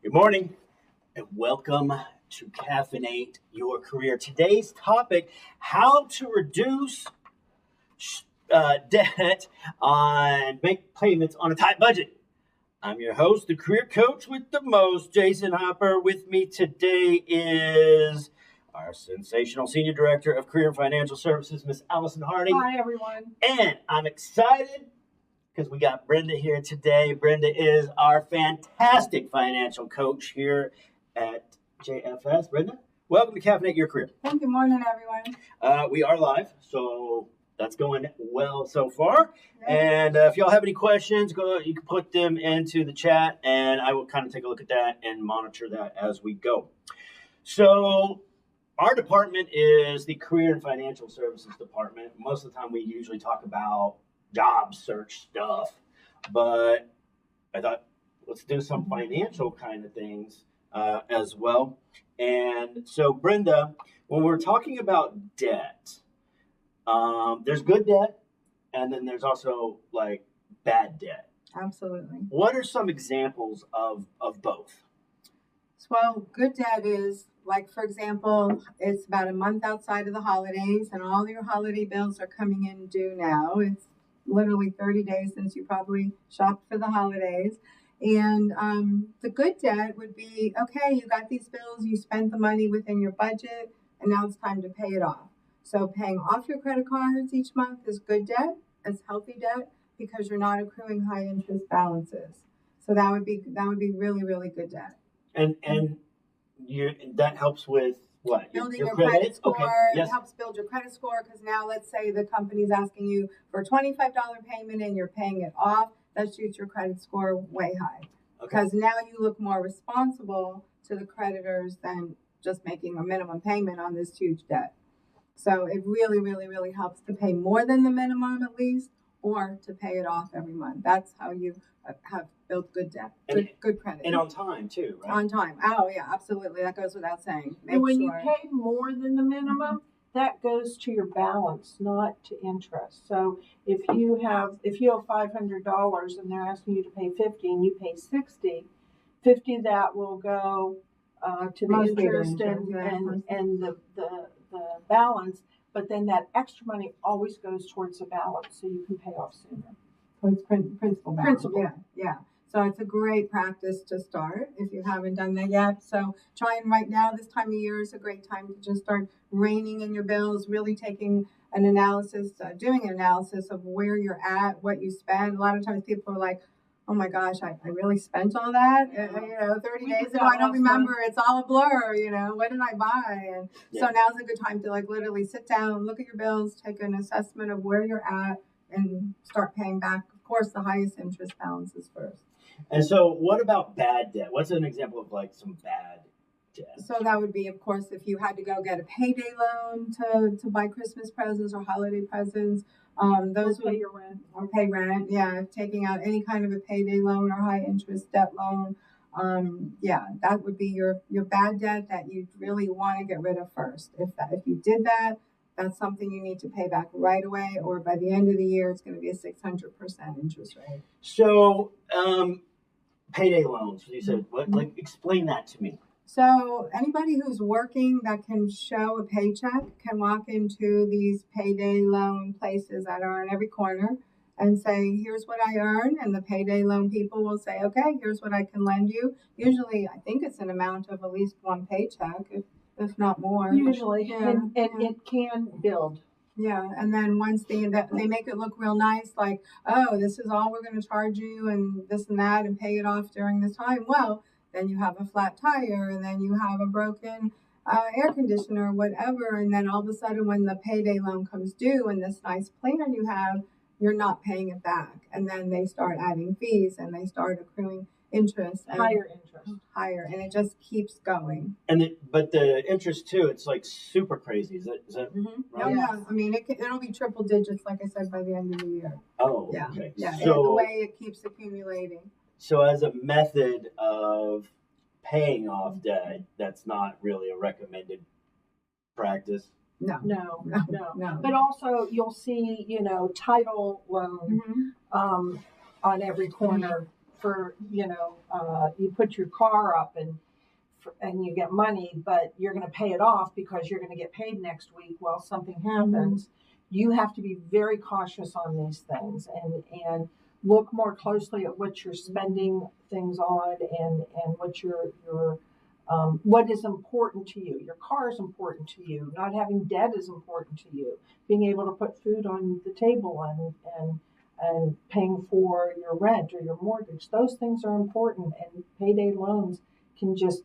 Good morning and welcome to Caffeinate Your Career. Today's topic, how to reduce debt and make payments on a tight budget. I'm your host, the career coach with the most, Jason Hopper. With me today is our sensational Senior Director of Career and Financial Services, Miss Allison Harding. Hi, everyone. And I'm excited because we got Brenda here today. Brenda is our fantastic financial coach here at JFS. Brenda, welcome to Caffeinate Your Career. Good morning, everyone. We are live, so that's going well so far. And if y'all have any questions, you can put them into the chat, and I will kind of take a look at that and monitor that as we go. So our department is the Career and Financial Services Department. Most of the time we usually talk about job search stuff, but I thought let's do some financial kind of things as well. And so Brenda, when we're talking about debt, there's good debt and then there's also like bad debt. Absolutely. What are some examples of both? Well, good debt is, like, for example, it's about a month outside of the holidays and all your holiday bills are coming in due now. It's literally 30 days since you probably shopped for the holidays. And the good debt would be, okay, you got these bills, you spent the money within your budget, and now it's time to pay it off. So paying off your credit cards each month is good debt, it's healthy debt, because you're not accruing high interest balances. So that would be really, really good debt. And that helps with what? Building your credit score. Okay. Yes. It helps build your credit score because now let's say the company's asking you for a $25 payment and you're paying it off. That shoots your credit score way high. Because now you look more responsible to the creditors than just making a minimum payment on this huge debt. So it really, really, really helps to pay more than the minimum at least, or to pay it off every month. That's how you have built good debt, good credit. And on time too, right? On time. Oh yeah, absolutely. That goes without saying. And when you pay more than the minimum, that goes to your balance, not to interest. So if you owe $500 and they're asking you to pay $50 and you pay $60, $50 that will go to the interest and the balance, but then that extra money always goes towards the balance, so you can pay off sooner. So it's principal balance. Yeah. So it's a great practice to start if you haven't done that yet. So trying right now, this time of year is a great time to just start reining in your bills, really taking an analysis, doing an analysis of where you're at, what you spend. A lot of times people are like, oh my gosh, I really spent all that, 30 days ago, I don't remember, it's all a blur, what did I buy? And so now's a good time to like literally sit down, look at your bills, take an assessment of where you're at, and start paying back, of course, the highest interest balances first. And so what about bad debt? What's an example of like some bad debt? So that would be, of course, if you had to go get a payday loan to buy Christmas presents or holiday presents. Those pay your rent. Or pay rent, yeah. Taking out any kind of a payday loan or high interest debt loan. That would be your bad debt that you really want to get rid of first. If you did that, that's something you need to pay back right away, or by the end of the year, it's going to be a 600% interest rate. So, payday loans, you said, explain that to me. So anybody who's working that can show a paycheck can walk into these payday loan places that are on every corner and say, here's what I earn. And the payday loan people will say, okay, here's what I can lend you. Usually, I think it's an amount of at least one paycheck, if not more. Usually, and it can build. Yeah, and then once they make it look real nice, like, oh, this is all we're going to charge you and this and that and pay it off during this time. Well, then you have a flat tire and then you have a broken air conditioner, whatever. And then all of a sudden when the payday loan comes due and this nice plan you have, you're not paying it back. And then they start adding fees and they start accruing interest. Higher interest. Higher. And it just keeps going. But the interest too, it's like super crazy. Is that mm-hmm. right? Oh, yeah. I mean, it'll be triple digits, like I said, by the end of the year. Oh, yeah. Okay. Yeah, So, the way it keeps accumulating. So as a method of paying off debt, that's not really a recommended practice. No. But also, you'll see, title loan on every corner for, you put your car up and you get money, but you're going to pay it off because you're going to get paid next week while something happens. You have to be very cautious on these things and look more closely at what you're spending things on and what what is important to you. Your car is important to you. Not having debt is important to you. Being able to put food on the table and paying for your rent or your mortgage. Those things are important, and payday loans can just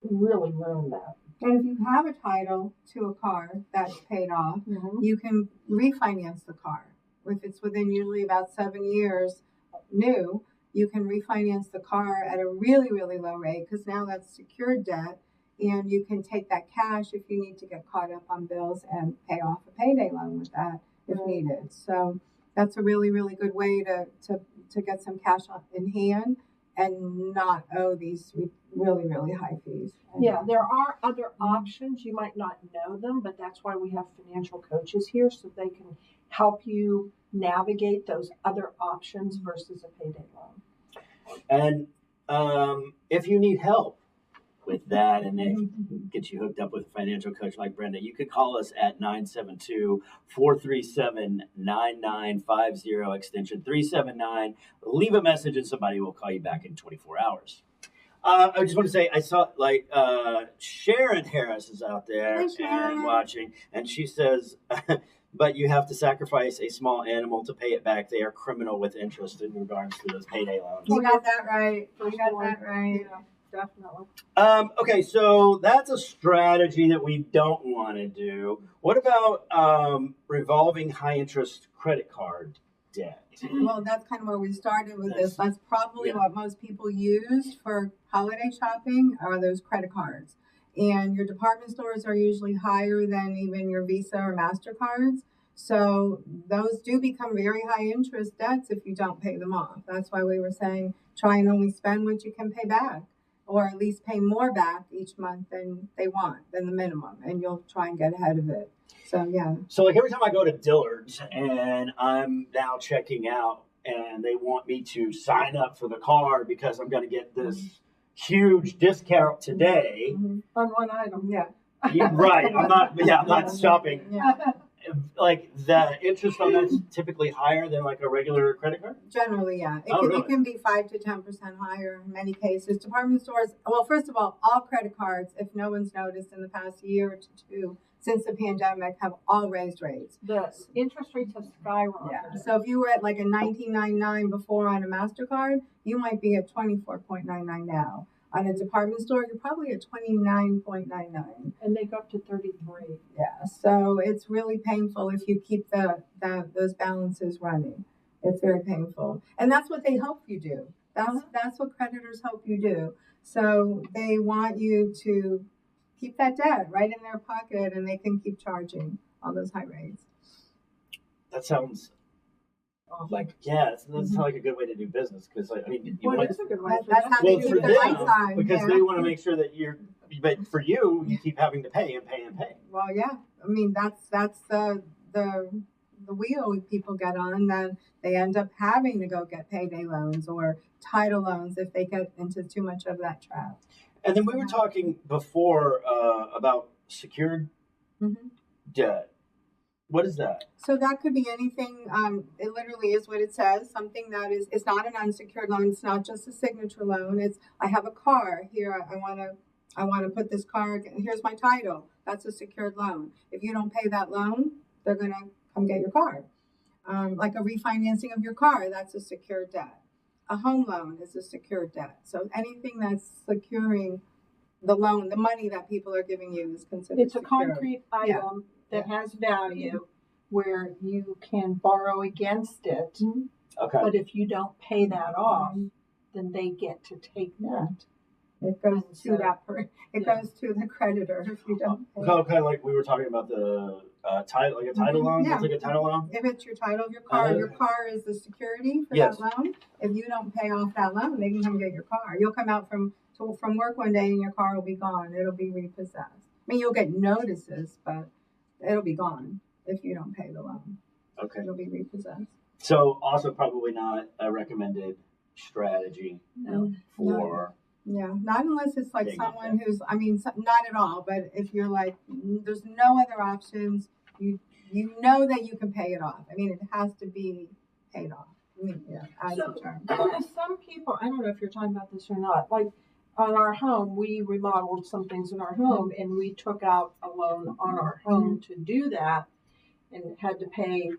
really ruin that. And if you have a title to a car that's paid off, you can refinance the car. If it's within usually about 7 years new, you can refinance the car at a really, really low rate because now that's secured debt, and you can take that cash if you need to get caught up on bills and pay off a payday loan with that if needed. So that's a really, really good way to get some cash in hand and not owe these really, really high fees. Yeah, there are other options. You might not know them, but that's why we have financial coaches here so they can help you navigate those other options versus a payday loan. And if you need help with that and they get you hooked up with a financial coach like Brenda, you could call us at 972-437-9950, extension 379. Leave a message and somebody will call you back in 24 hours. I just want to say, I saw Sharon Harris is out there and watching, and she says, but you have to sacrifice a small animal to pay it back. They are criminal with interest in regards to those payday loans. You got that right. Yeah, definitely. Okay, so that's a strategy that we don't want to do. What about revolving high interest credit card debt? Well, that's kind of where we started with this. That's probably what most people use for holiday shopping are those credit cards. And your department stores are usually higher than even your Visa or MasterCards. So those do become very high interest debts if you don't pay them off. That's why we were saying try and only spend what you can pay back, or at least pay more back each month than the minimum, and you'll try and get ahead of it. So, yeah. So, like every time I go to Dillard's and I'm now checking out and they want me to sign up for the card because I'm going to get this huge discount today. On one item, Yeah. Right. I'm not shopping. Yeah. Like the interest on that's typically higher than like a regular credit card? Generally, yeah. Really? It can be 5 to 10% higher in many cases. Department stores, well, first of all credit cards, if no one's noticed in the past year or two since the pandemic, have all raised rates. The interest rates have skyrocketed. Yeah. So if you were at like a $19.99 before on a MasterCard, you might be at $24.99 now. On a department store, you're probably at $29.99. And they go up to $33. Yeah, so it's really painful if you keep those balances running. It's very painful. And that's what they hope you do. That's what creditors hope you do. So they want you to keep that debt right in their pocket, and they can keep charging all those high rates. That sounds like, that's like a good way to do business because It's a good way. That's how they keep for the them, lights on. because Yeah. they want to make sure that but for you keep having to pay and pay and pay. Well, yeah. I mean, that's the wheel people get on. Then they end up having to go get payday loans or title loans if they get into too much of that trap. And then we were talking before about secured debt. What is that? So that could be anything. It literally is what it says. Something that it's not an unsecured loan. It's not just a signature loan. It's I have a car here. I want to put this car. Here's my title. That's a secured loan. If you don't pay that loan, they're gonna come get your car. Like a refinancing of your car, that's a secured debt. A home loan is a secured debt. So anything that's securing the loan, the money that people are giving you is considered It's a secured. concrete item that has value where you can borrow against it. Okay. But if you don't pay that off, then they get to take that. It goes to It goes to the creditor if you don't pay. Kind of like we were talking about the title, like a title loan. Yeah. It's like a title loan. If it's your title of your car is the security for that loan. If you don't pay off that loan, they can come get your car. You'll come out from work one day and your car will be gone. It'll be repossessed. I mean, you'll get notices, but it'll be gone if you don't pay the loan. Okay. It'll be repossessed. So also probably not a recommended strategy No. for. Yeah, not unless it's like Big someone who's, I mean, not at all, but if you're like, there's no other options, you know that you can pay it off. I mean, it has to be paid off. I mean, yeah, as a term. Some people, I don't know if you're talking about this or not, like on our home, we remodeled some things in our home and we took out a loan on our home to do that and had to pay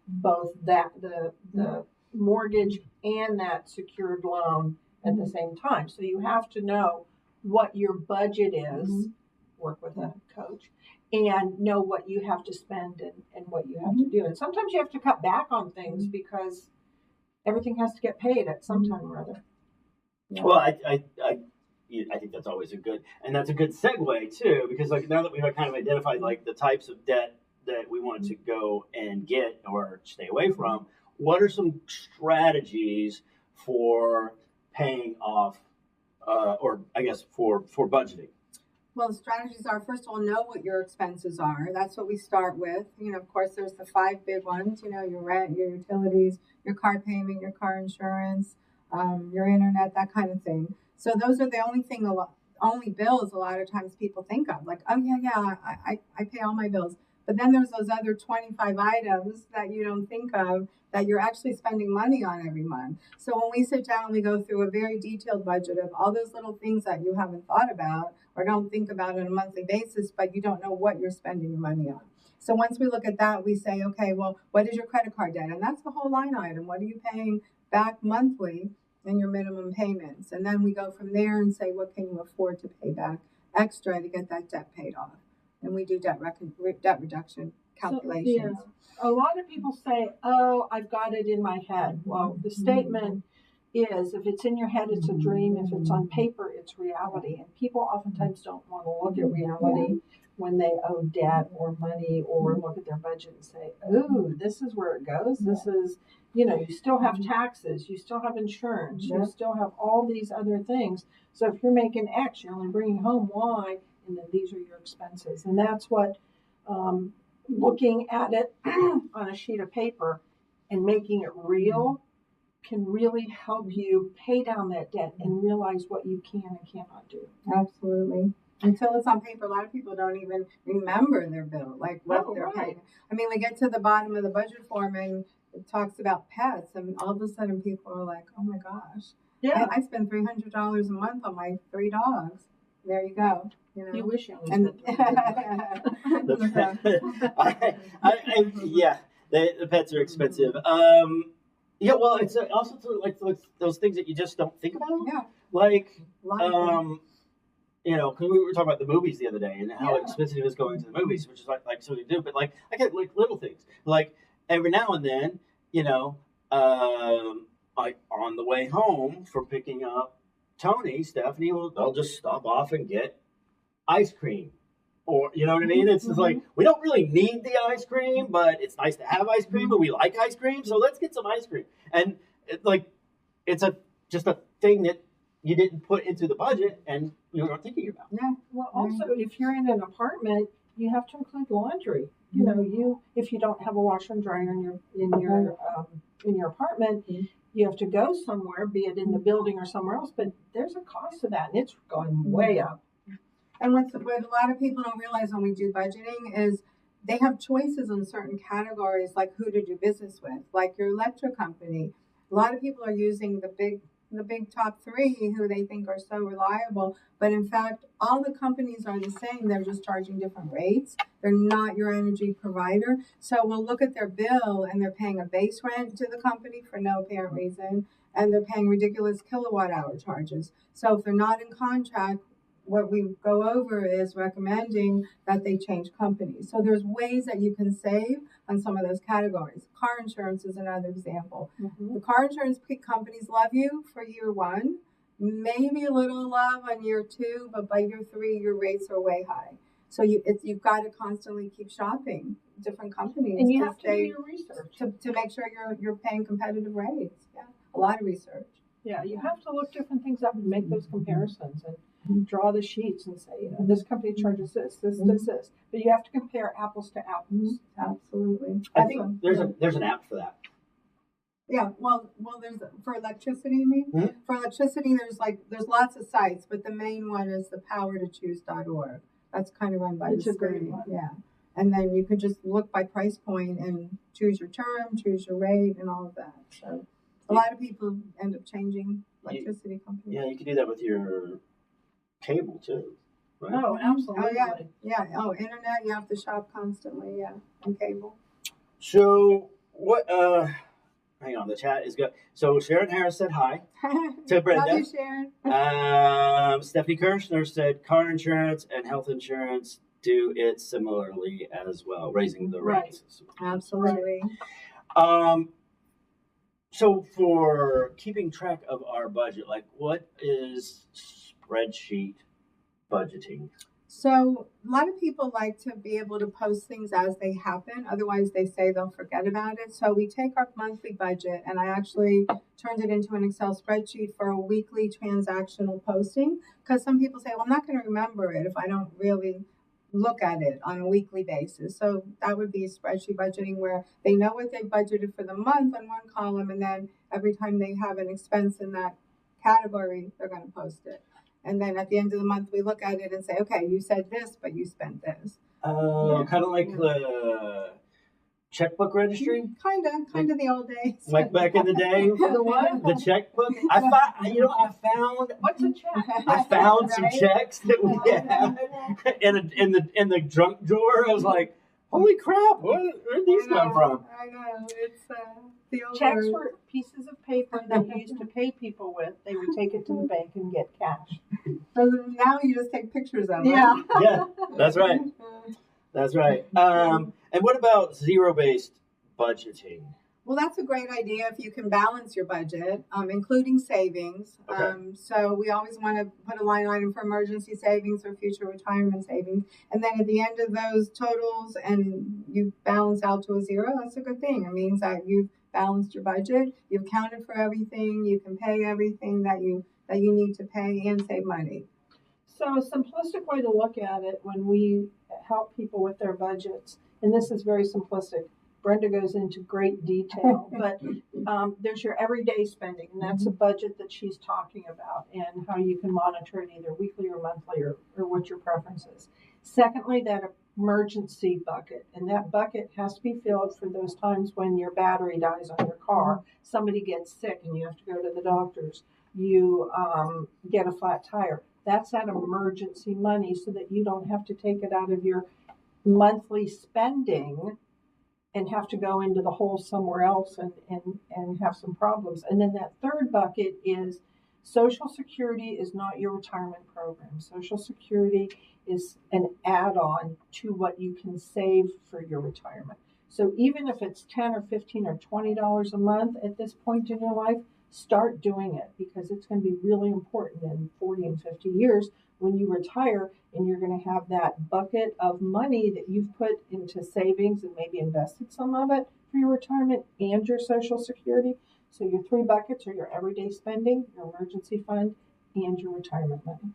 both the mortgage and that secured loan at the same time. So you have to know what your budget is, work with a coach, and know what you have to spend and what you have to do. And sometimes you have to cut back on things because everything has to get paid at some time or other. Yeah. Well, I think that's always that's a good segue too, because like now that we've kind of identified like the types of debt that we want to go and get or stay away from, what are some strategies for paying off, or I guess for budgeting? Well, the strategies are, first of all, know what your expenses are. That's what we start with. You know, of course, there's the 5 big ones, you know, your rent, your utilities, your car payment, your car insurance, your internet, that kind of thing. So those are the only bills a lot of times people think of. Like, oh, yeah, I pay all my bills. But then there's those other 25 items that you don't think of that you're actually spending money on every month. So when we sit down, we go through a very detailed budget of all those little things that you haven't thought about or don't think about on a monthly basis, but you don't know what you're spending your money on. So once we look at that, we say, okay, well, what is your credit card debt? And that's the whole line item. What are you paying back monthly in your minimum payments? And then we go from there and say, what can you afford to pay back extra to get that debt paid off? And we do debt reduction calculations. So, yeah. A lot of people say, oh, I've got it in my head. Well, the statement is, if it's in your head, it's a dream. If it's on paper, it's reality. And people oftentimes don't want to look at reality when they owe debt or money or look at their budget and say, oh, this is where it goes. This is, you know, you still have taxes. You still have insurance. You still have all these other things. So if you're making X, you're only bringing home Y, and then these are your expenses. And that's what looking at it on a sheet of paper and making it real can really help you pay down that debt and realize what you can and cannot do. Absolutely. Until it's on paper, a lot of people don't even remember their bill, like what they're paying. I mean, we get to the bottom of the budget form and it talks about pets, and all of a sudden people are like, oh my gosh, I spend $300 a month on my 3 dogs. There you go. You know? You wish you only the pets are expensive. Yeah, well, it's also like those things that you just don't think about. Yeah. Like, you know, because we were talking about the movies the other day and how expensive it is going to the movies, which is like so you do. But like, I get like little things. Like every now and then, you know, like on the way home from picking up Tony, Stephanie, they'll just stop off and get ice cream. Or, you know what I mean? It's just like, we don't really need the ice cream, but it's nice to have ice cream, but we like ice cream, so let's get some ice cream. And it's just a thing that you didn't put into the budget and you weren't thinking about. Yeah. Well, also, if you're in an apartment, you have to include laundry. You know, if you don't have a washer and dryer in your apartment, you have to go somewhere, be it in the building or somewhere else, but there's a cost to that, and it's going way up. And what a lot of people don't realize when we do budgeting is they have choices in certain categories, like who to do business with, like your electric company. A lot of people are using the big top 3 who they think are so reliable, but in fact, all the companies are the same. They're just charging different rates. They're not your energy provider. So we'll look at their bill and they're paying a base rent to the company for no apparent reason, and they're paying ridiculous kilowatt hour charges. So if they're not in contract, what we go over is recommending that they change companies. So there's ways that you can save on some of those categories. Car insurance is another example. The car insurance companies love you for year 1, maybe a little love on year 2, but by year 3, your rates are way high. So you've got to constantly keep shopping different companies, and you have to do your research to make sure you're paying competitive rates. Yeah, a lot of research. Yeah, you have to look different things up and make those comparisons and draw the sheets and say, you know, this company charges this. But you have to compare apples to apples. Absolutely. I think there's an app for that. Yeah, well, there's for electricity. You mean for electricity? There's lots of sites, but the main one is the powertochoose.org. That's kind of run by It's the a great state. one. Yeah, and then you could just look by price point and choose your term, choose your rate, and all of that. So a lot of people end up changing electricity companies. Yeah, you can do that with your cable too, right? Oh, absolutely. Yeah. Oh, internet. You have to shop constantly. Yeah, and cable. So what? Hang on, the chat is good. So Sharon Harris said hi to Brenda. Love you, Sharon. Stephanie Kirshner said car insurance and health insurance do it similarly as well, raising the rates. Absolutely. So for keeping track of our budget, like what is spreadsheet budgeting? So a lot of people like to be able to post things as they happen. Otherwise, they say they'll forget about it. So we take our monthly budget, and I actually turned it into an Excel spreadsheet for a weekly transactional posting. Because some people say, well, I'm not going to remember it if I don't really look at it on a weekly basis. So that would be spreadsheet budgeting, where they know what they budgeted for the month on one column, and then every time they have an expense in that category, they're going to post it. And then at the end of the month, we look at it and say, okay, you said this, but you spent this. Kind of like the checkbook registry? Kind of the old days. Like back in the day? The what? The checkbook? I found What's a check? I found some checks that we had in the junk drawer. I was like, holy crap, where did these come from? I know. It's the old Checks word. were pieces of paper that you used to pay people with. They would take it to the bank and get cash. So now you just take pictures of them. Yeah, that's right. That's right. And what about zero-based budgeting? Well, that's a great idea if you can balance your budget, including savings. Okay. So we always want to put a line item for emergency savings or future retirement savings. And then at the end of those totals and you balance out to a zero, that's a good thing. It means that you've balanced your budget, you've counted for everything, you can pay everything that you need to pay and save money. So a simplistic way to look at it when we help people with their budgets, and this is very simplistic, Brenda goes into great detail, but there's your everyday spending, and that's a budget that she's talking about and how you can monitor it either weekly or monthly or what your preference is. Secondly, that emergency bucket, and that bucket has to be filled for those times when your battery dies on your car, somebody gets sick and you have to go to the doctor's, you get a flat tire. That's that emergency money so that you don't have to take it out of your monthly spending and have to go into the hole somewhere else and have some problems. And then that third bucket is Social Security is not your retirement program. Social Security is an add-on to what you can save for your retirement. So even if it's $10 or $15 or $20 a month at this point in your life, start doing it because it's going to be really important in 40 and 50 years when you retire and you're going to have that bucket of money that you've put into savings and maybe invested some of it for your retirement and your Social Security. So your three buckets are your everyday spending, your emergency fund, and your retirement money.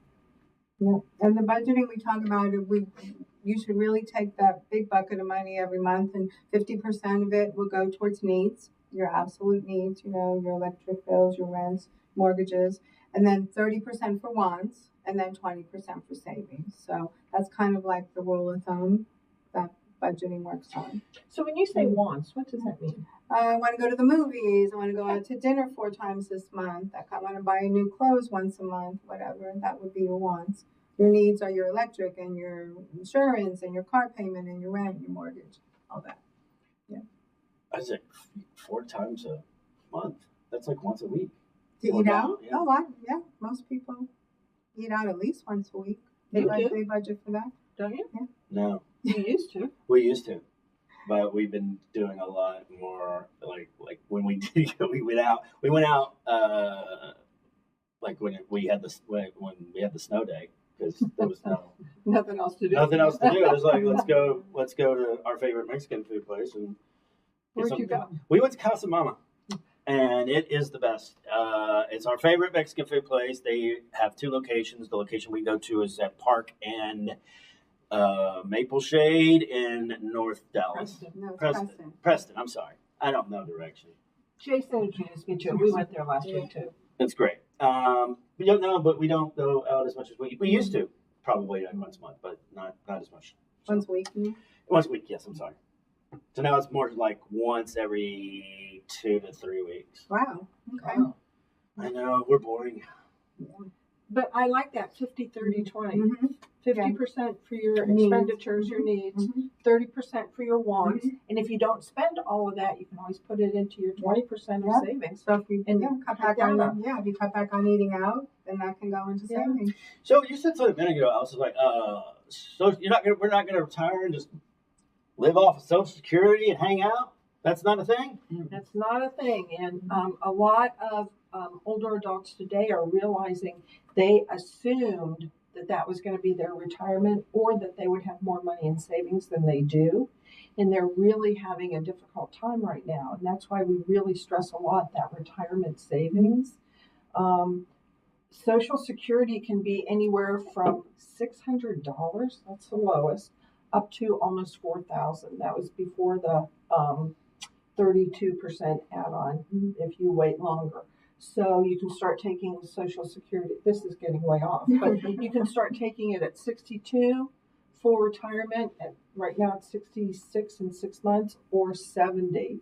Yeah, and the budgeting we talk about, you should really take that big bucket of money every month, and 50% of it will go towards needs, your absolute needs, your electric bills, your rents, mortgages, and then 30% for wants, and then 20% for savings. So that's kind of like the rule of thumb that budgeting works on. So when you say wants, what does that mean? I want to go to the movies. I want to go out to dinner 4 times this month. I want to buy new clothes once a month, whatever. That would be your wants. Your needs are your electric and your insurance and your car payment and your rent, your mortgage, all that. Yeah. I was like 4 times a month. That's like once a week. To eat out? Yeah. Oh, yeah. Most people eat out at least once a week. They budget for that. Don't you? Yeah. No. You used to. We used to. But we've been doing a lot more like when we did we went out like when we had the snow day because there was Nothing else to do. nothing else to do. It was like let's go to our favorite Mexican food place and Where'd you go? We went to Casa Mama, and it is the best. It's our favorite Mexican food place. They have 2 locations. The location we go to is at Park and Maple Shade in North Dallas. Preston. Preston. I'm sorry. I don't know direction. Jason introduced me to it. We went there last week too. It's great. We don't know, but we don't go out as much as we used to. Probably like once a month, but not as much. So, Once a week. once a week, yes. I'm sorry. So now it's more like once every 2 to 3 weeks. Wow. Okay. Wow. I know we're boring. But I like that 50, 30, 20. Mm-hmm. 50% for your Needs. expenditures, your needs, Mhm. 30% for your wants. Mhm. And if you don't spend all of that, you can always put it into your 20% Yeah. of savings. So if you And cut cut back on down. if you cut back on eating out, then that can go into Yeah. savings. So you said something a minute ago. I was like, so we're not gonna retire and just live off of Social Security and hang out? That's not a thing. That's not a thing. And a lot of older adults today are realizing they assumed that was going to be their retirement or that they would have more money in savings than they do. And they're really having a difficult time right now. And that's why we really stress a lot that retirement savings. Social Security can be anywhere from $600, that's the lowest, up to almost $4,000. That was before the 32% add-on if you wait longer. So you can start taking Social Security. This is getting way off, but you can start taking it at 62 for retirement. And right now it's 66 in 6 months or 70.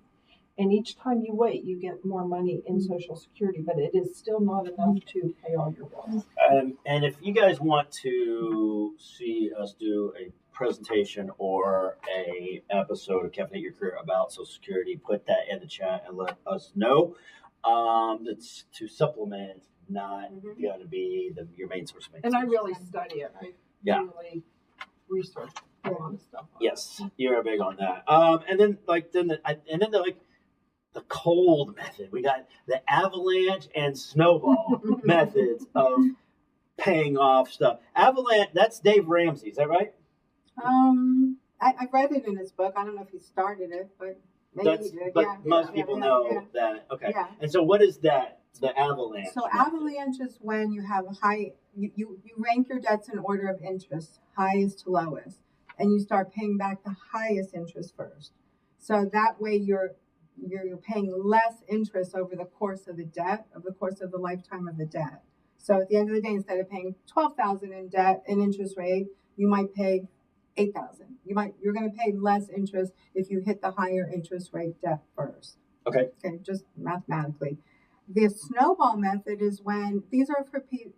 And each time you wait, you get more money in Social Security, but it is still not enough to pay all your bills. And if you guys want to see us do a presentation or a episode of Caffeinate Your Career about Social Security, put that in the chat and let us know. It's to supplement, not going to be your main source of income. And I really study it. I really research a lot of stuff. Yes, you're big on that. And then the cold method. We got the avalanche and snowball methods of paying off stuff. Avalanche, that's Dave Ramsey, is that right? I read it in his book. I don't know if he started it, but maybe he did. But most people know that. Okay. Yeah. And so what is that? The avalanche. So avalanche is when you have a high. You rank your debts in order of interest, highest to lowest, and you start paying back the highest interest first. So that way you're paying less interest over the course of the debt, over the course of the lifetime of the debt. So at the end of the day, instead of paying $12,000 in debt in interest rate, you might pay $8,000. You're going to pay less interest if you hit the higher interest rate debt first. Okay, just mathematically. The snowball method is when these are for people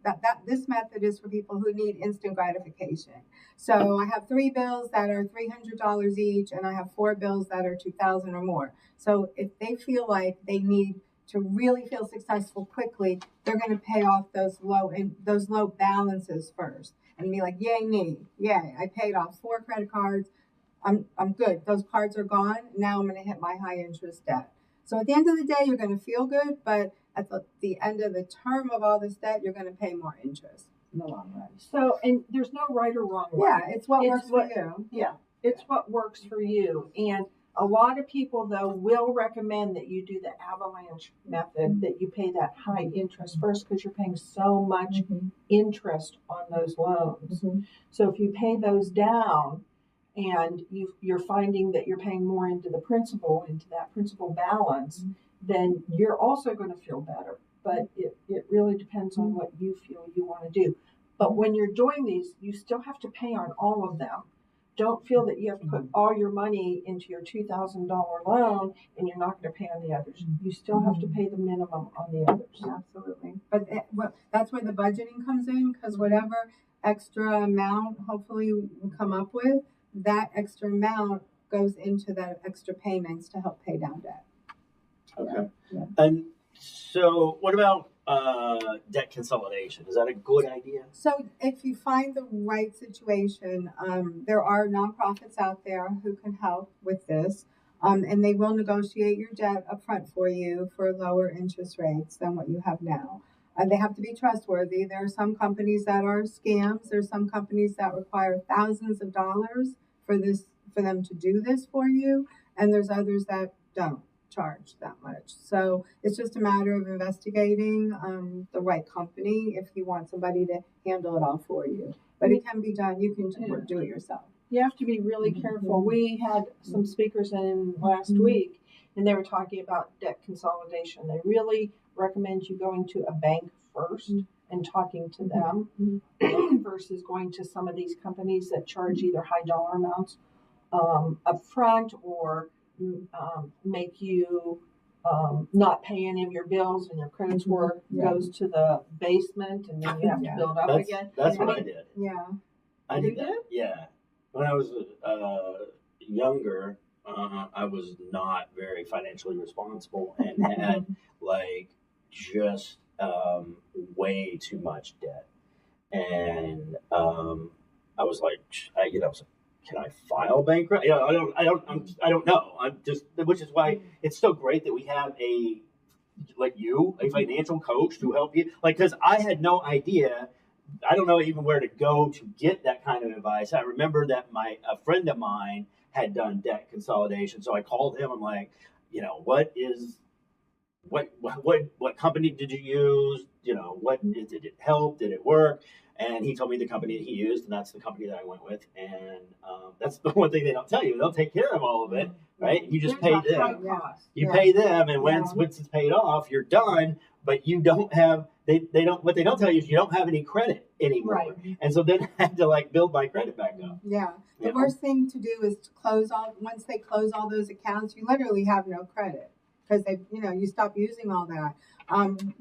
this method is for people who need instant gratification. So I have 3 bills that are $300 each, and I have 4 bills that are $2,000 or more. So if they feel like they need to really feel successful quickly, they're going to pay off those low balances first and be like, yay me, yay! I paid off 4 credit cards. I'm good. Those cards are gone. Now I'm going to hit my high interest debt. So at the end of the day, you're going to feel good, but at the end of the term of all this debt, you're going to pay more interest in the long run. So, and there's no right or wrong way. Yeah, it's what works for you. Yeah, it's what works for you. And a lot of people, though, will recommend that you do the avalanche method, that you pay that high interest first because you're paying so much interest on those loans. So if you pay those down, and you're finding that you're paying more into the principal, into that principal balance, then you're also going to feel better. But it really depends on what you feel you want to do. But when you're doing these, you still have to pay on all of them. Don't feel that you have to put all your money into your $2,000 loan and you're not going to pay on the others. You still have to pay the minimum on the others. Absolutely. But that's where the budgeting comes in, because whatever extra amount hopefully we come up with, that extra amount goes into the extra payments to help pay down debt. Okay. Yeah. And so what about debt consolidation? Is that a good idea? So if you find the right situation, there are nonprofits out there who can help with this, and they will negotiate your debt up front for you for lower interest rates than what you have now. They have to be trustworthy. There are some companies that are scams. There's some companies that require thousands of dollars for them to do this for you, and there's others that don't charge that much. So it's just a matter of investigating the right company if you want somebody to handle it all for you. But it can be done. You can do it yourself. You have to be really careful. We had some speakers in last week, and they were talking about debt consolidation. They really recommend you going to a bank first and talking to them versus going to some of these companies that charge either high dollar amounts up front or make you not pay any of your bills, and your credit score goes to the basement, and then you have to build up again. That's what I did. Yeah. I did that. Yeah. When I was younger, I was not very financially responsible and had like just way too much debt. And I was like, can I file bankrupt? I don't know. I'm just, which is why it's so great that we have a financial coach to help you. Like, because I had no idea. I don't know even where to go to get that kind of advice. I remember that a friend of mine had done debt consolidation, so I called him. I'm like, what company did you use? Did it help? Did it work? And he told me the company that he used, and that's the company that I went with. And that's the one thing they don't tell you. They'll take care of all of it, right? You just pay them. You pay them, and once it's paid off, you're done. But you don't have they don't. What they don't tell you is you don't have any credit anymore. Right. And so then I had to build my credit back up. Yeah. The worst thing to do is to once they close all those accounts, you literally have no credit because you stop using all that.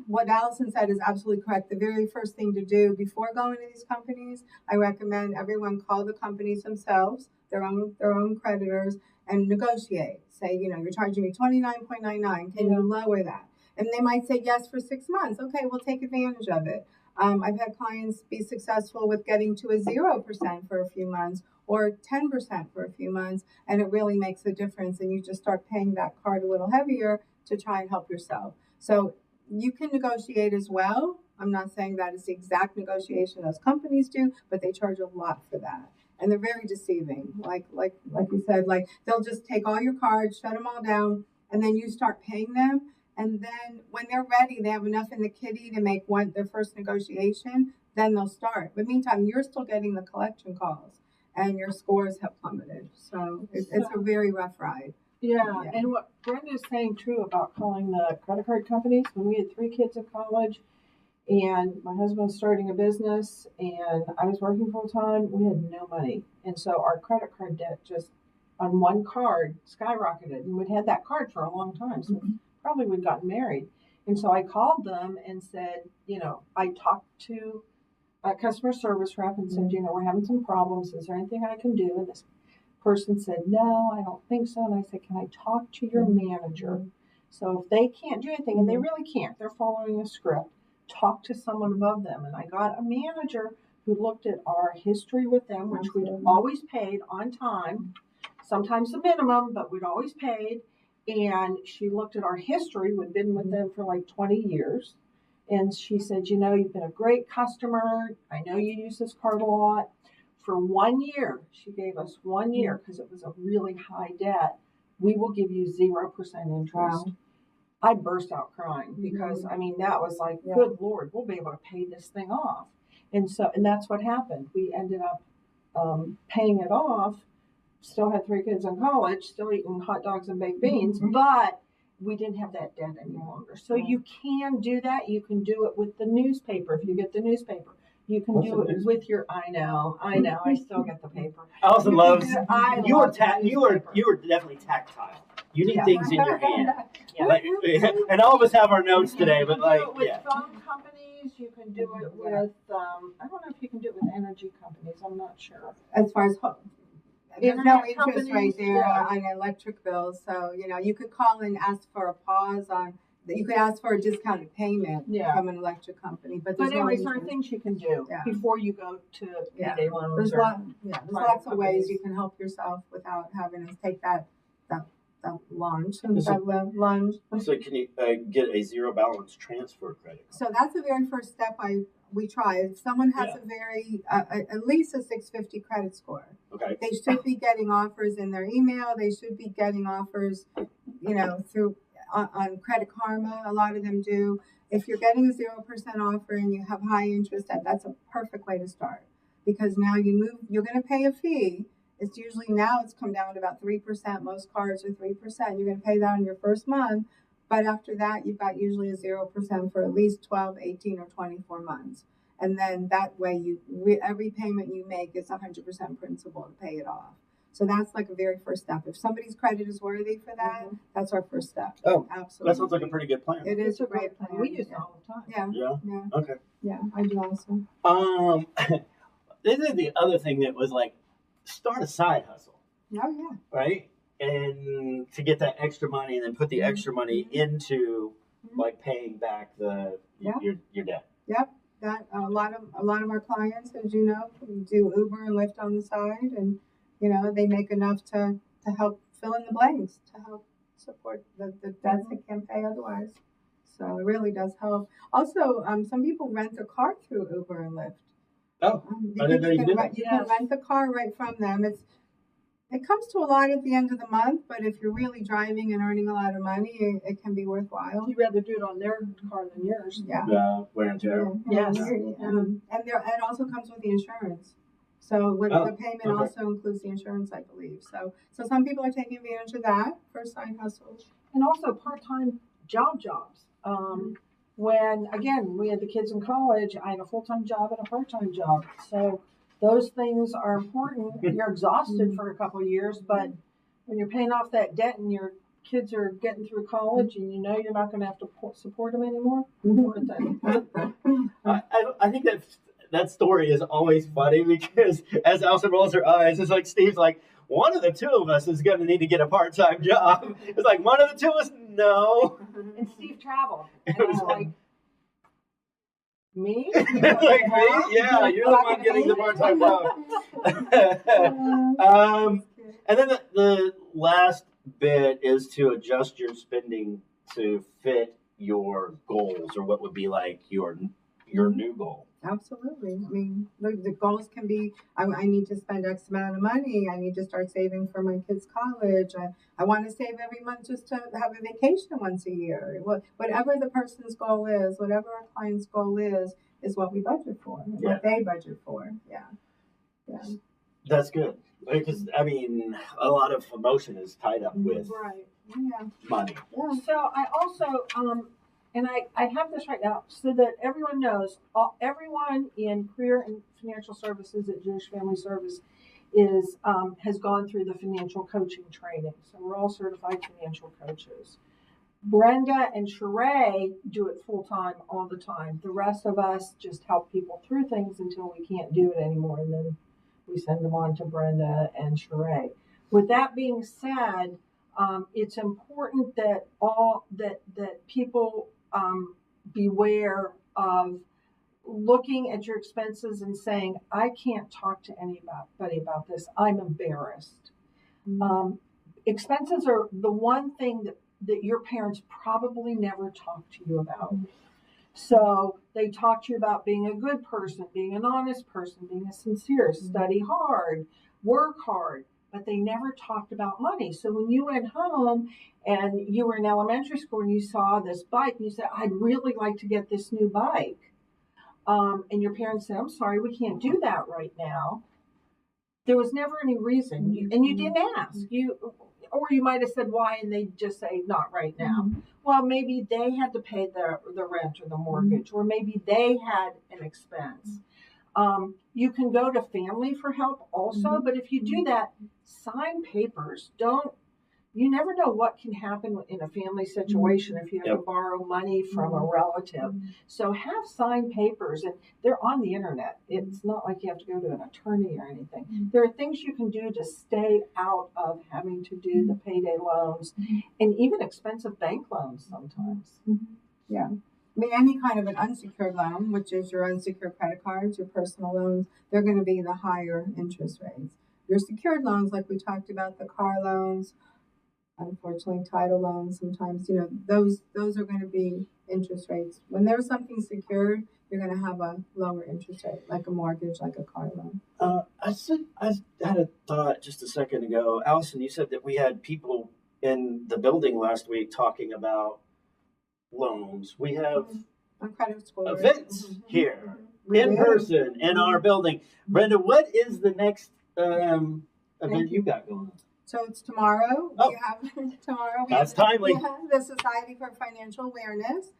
What Allison said is absolutely correct. The very first thing to do before going to these companies, I recommend everyone call the companies themselves, their own creditors, and negotiate. Say, you're charging me $29.99. Can you lower that? And they might say yes for 6 months. Okay, we'll take advantage of it. I've had clients be successful with getting to a 0% for a few months or 10% for a few months, and it really makes a difference. And you just start paying that card a little heavier to try and help yourself. So you can negotiate as well. I'm not saying that it's the exact negotiation those companies do, but they charge a lot for that. And they're very deceiving. Like you said, they'll just take all your cards, shut them all down, and then you start paying them. And then when they're ready, they have enough in the kitty to make their first negotiation, then they'll start. But meantime, you're still getting the collection calls, and your scores have plummeted. So it's a very rough ride. Yeah, and what Brenda is saying true about calling the credit card companies. When we had 3 kids in college, and my husband was starting a business, and I was working full time, we had no money, and so our credit card debt just on one card skyrocketed, and we'd had that card for a long time. So probably we'd gotten married. And so I called them and said, I talked to a customer service rep and said, we're having some problems. Is there anything I can do? And this person said, no, I don't think so. And I said, can I talk to your manager? So if they can't do anything, and they really can't, they're following a script, talk to someone above them. And I got a manager who looked at our history with them, which we'd always paid on time, sometimes the minimum, but we'd always paid. And she looked at our history. We'd been with them for 20 years. And she said, you've been a great customer. I know you use this card a lot. For 1 year, she gave us 1 year because it was a really high debt. We will give you 0% interest. Wow. I burst out crying because, that was good Lord, we'll be able to pay this thing off. And that's what happened. We ended up paying it off. Still had 3 kids in college, still eating hot dogs and baked beans, but we didn't have that debt any longer. So you can do that. You can do it with the newspaper. If you get the newspaper, you can do it with your. I know. I still get the paper. Allison loves. You were definitely tactile. You need things in your hand. And all of us have our notes today, but with phone companies, you can do it with. I don't know if you can do it with energy companies. I'm not sure. As far as there's no interest rate there on electric bills, so you could call and ask for a pause on. You could ask for a discounted payment from an electric company, but anyways, there are things you can do before you go to payday loans. There's lots of ways you can help yourself without having to take that lunch. So can you get a zero balance transfer credit card? So that's the very first step we try. If someone has a very at least a 650 credit score, they should be getting offers in their email. They should be getting offers, through on Credit Karma. A lot of them do. If you're getting a 0% offer and you have high interest, that's a perfect way to start, because now you're going to pay a fee. It's usually now it's come down to about 3%. Most cards are 3%. You're going to pay that on your first month, but after that, you've got usually a 0% for at least 12, 18, or 24 months. And then that way, every payment you make is 100% principal to pay it off. So that's like a very first step. If somebody's credit is worthy for that, that's our first step. Oh, absolutely. That sounds like a pretty good plan. It is a great plan. We use it all the time. Yeah. Okay. Yeah, I do also. This is the other thing that was like, start a side hustle. Oh, yeah. Right? And to get that extra money and then put the extra money into like paying back your debt. Yep. That a lot of our clients, as you know, do Uber and Lyft on the side, and they make enough to help fill in the blanks, to help support the debts they can't pay otherwise. So it really does help. Also, some people rent a car through Uber and Lyft. Oh, I didn't know you did that. You can rent the car right from them. It comes to a lot at the end of the month, but if you're really driving and earning a lot of money, it can be worthwhile. You'd rather do it on their car than yours. Yeah. Wear and tear. Yes. And it also comes with the insurance. So the payment also includes the insurance, I believe. So some people are taking advantage of that for side hustles. And also part-time jobs. When, again, we had the kids in college, I had a full-time job and a part-time job. So those things are important. You're exhausted for a couple of years, but when you're paying off that debt and your kids are getting through college and you're not going to have to support them anymore, I think that story is always funny because as Allison rolls her eyes, it's like Steve's like, one of the two of us is going to need to get a part-time job. It's like, one of the two of us, no. And Steve traveled. And I was like, me? Like me? Yeah, you're the one getting the part-time job. And then the last bit is to adjust your spending to fit your goals, or what would be like your new goal. Absolutely. I mean, the goals can be, I need to spend X amount of money. I need to start saving for my kids' college. I want to save every month just to have a vacation once a year. Whatever the person's goal is, whatever our client's goal is what we budget for, what they budget for. Yeah. That's good. Because, I mean, a lot of emotion is tied up with money. Yeah. So I also, and I have this right now so that everyone knows, everyone in career and financial services at Jewish Family Service has gone through the financial coaching training. So we're all certified financial coaches. Brenda and Sheree do it full time all the time. The rest of us just help people through things until we can't do it anymore, and then we send them on to Brenda and Sheree. With that being said, it's important that that people beware of looking at your expenses and saying, I can't talk to anybody about this. I'm embarrassed. Expenses are the one thing that your parents probably never talked to you about. So they talk to you about being a good person, being an honest person, being a sincere, study hard, work hard, but they never talked about money. So when you went home and you were in elementary school and you saw this bike and you said, I'd really like to get this new bike. And your parents said, I'm sorry, we can't do that right now. There was never any reason. And you didn't ask. Or you might have said why, and they just say, not right now. Well, maybe they had to pay the rent or the mortgage, or maybe they had an expense. You can go to family for help also, but if you do that, sign papers. You never know what can happen in a family situation if you have to borrow money from a relative. So have signed papers, and they're on the internet. It's not like you have to go to an attorney or anything. There are things you can do to stay out of having to do the payday loans and even expensive bank loans sometimes. Yeah. I mean, any kind of an unsecured loan, which is your unsecured credit cards, your personal loans, they're going to be the higher interest rates. Your secured loans, like we talked about, the car loans, unfortunately, title loans, sometimes, those are going to be interest rates. When there's something secured, you're going to have a lower interest rate, like a mortgage, like a car loan. I had a thought just a second ago. Allison, you said that we had people in the building last week talking about loans. We have credit score events here in person in our building. Brenda, what is the next event you got going on? So it's tomorrow. Oh. We have tomorrow. That's timely. We have the Society for Financial Awareness.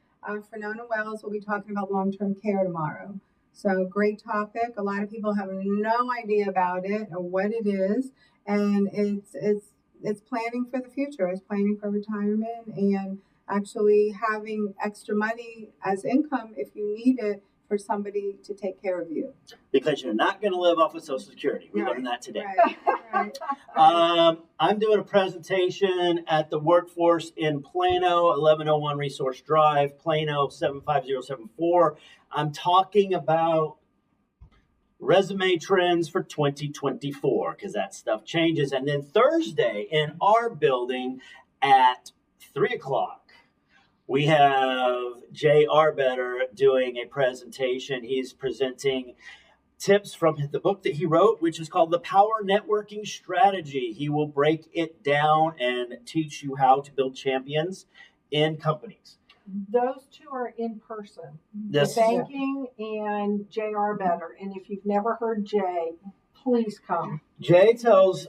For Nona Wells, we'll be talking about long-term care tomorrow. So great topic. A lot of people have no idea about it or what it is, and it's planning for the future. It's planning for retirement and actually having extra money as income if you need it for somebody to take care of you. Because you're not going to live off of Social Security. We learned that today. Right. I'm doing a presentation at the Workforce in Plano, 1101 Resource Drive, Plano 75074. I'm talking about resume trends for 2024 because that stuff changes. And then Thursday in our building at 3 o'clock, we have Jay Arbetter doing a presentation. He's presenting tips from the book that he wrote, which is called The Power Networking Strategy. He will break it down and teach you how to build champions in companies. Those two are in person. Yes. The banking and J.R. Better. And if you've never heard Jay, please come.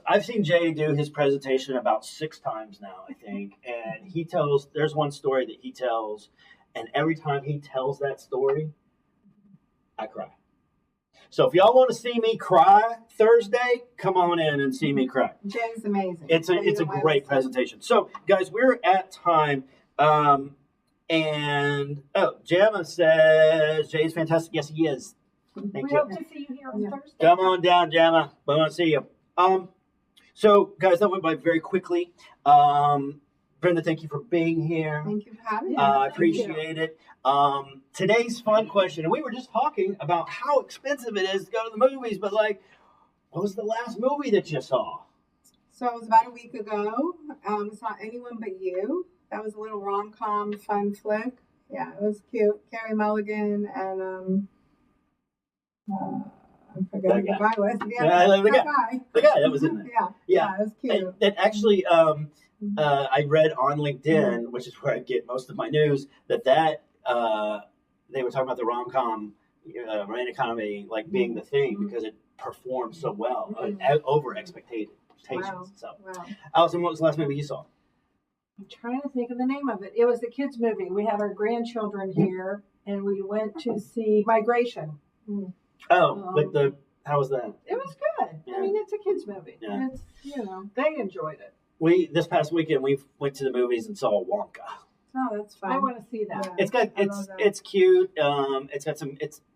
I've seen Jay do his presentation about 6 times now, I think. And there's one story that he tells, and every time he tells that story, I cry. So if y'all want to see me cry Thursday, come on in and see me cry. Jay's amazing. It's a great presentation. So guys, we're at time. Gemma says Jay's fantastic. Yes, he is. Thank We you. hope to see you here on Thursday. Come on down, Gemma. We want to see you. So guys, that went by very quickly. Brenda, thank you for being here. Thank you for having me. I appreciate it. Today's fun question, and we were just talking about how expensive it is to go to the movies, but what was the last movie that you saw? So it was about a week ago. It's not Anyone But You. That was a little rom-com fun flick. Yeah, it was cute. Carey Mulligan and I'm forgetting who I was. The guy that was in there. Yeah, it was cute. And actually, I read on LinkedIn, which is where I get most of my news, that they were talking about the rom-com romantic comedy being the thing because it performed so well, over expectations. Wow. So, Wow. Allison, what was the last movie you saw? I'm trying to think of the name of it. It was a kids' movie. We had our grandchildren here, and we went to see Migration. Oh, how was that? It was good. Yeah. I mean, it's a kids' movie. Yeah. It's they enjoyed it. This past weekend we went to the movies and saw Wonka. Oh, that's fun. I want to see that. Yeah. It's cute.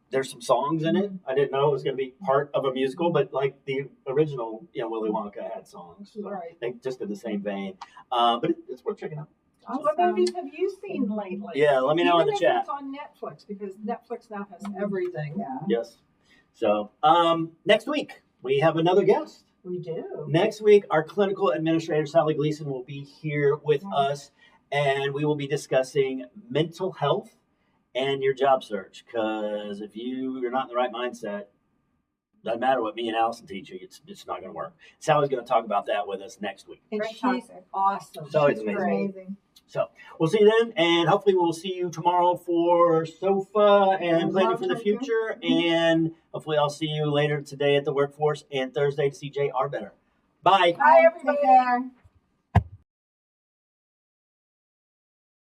There's some songs in it. I didn't know it was going to be part of a musical, but the original, Willy Wonka had songs. So Right. they just in the same vein. But it's worth checking out. What movies have you seen lately? Yeah, let me know in the chat. It's on Netflix because Netflix now has everything. Yeah. Yes. So next week we have another guest. We do. Next week, our clinical administrator, Sally Gleason, will be here with us, and we will be discussing mental health and your job search. Because if you're not in the right mindset, doesn't matter what me and Allison teach you, it's not going to work. Sally's going to talk about that with us next week. And Great she's topic. awesome. So it's She's amazing. great. Amazing. So we'll see you then, and hopefully we'll see you tomorrow for SOFA and planning for the future, and hopefully I'll see you later today at the Workforce and Thursday to see Jay Arbetter. Bye. Bye, everybody. Take care.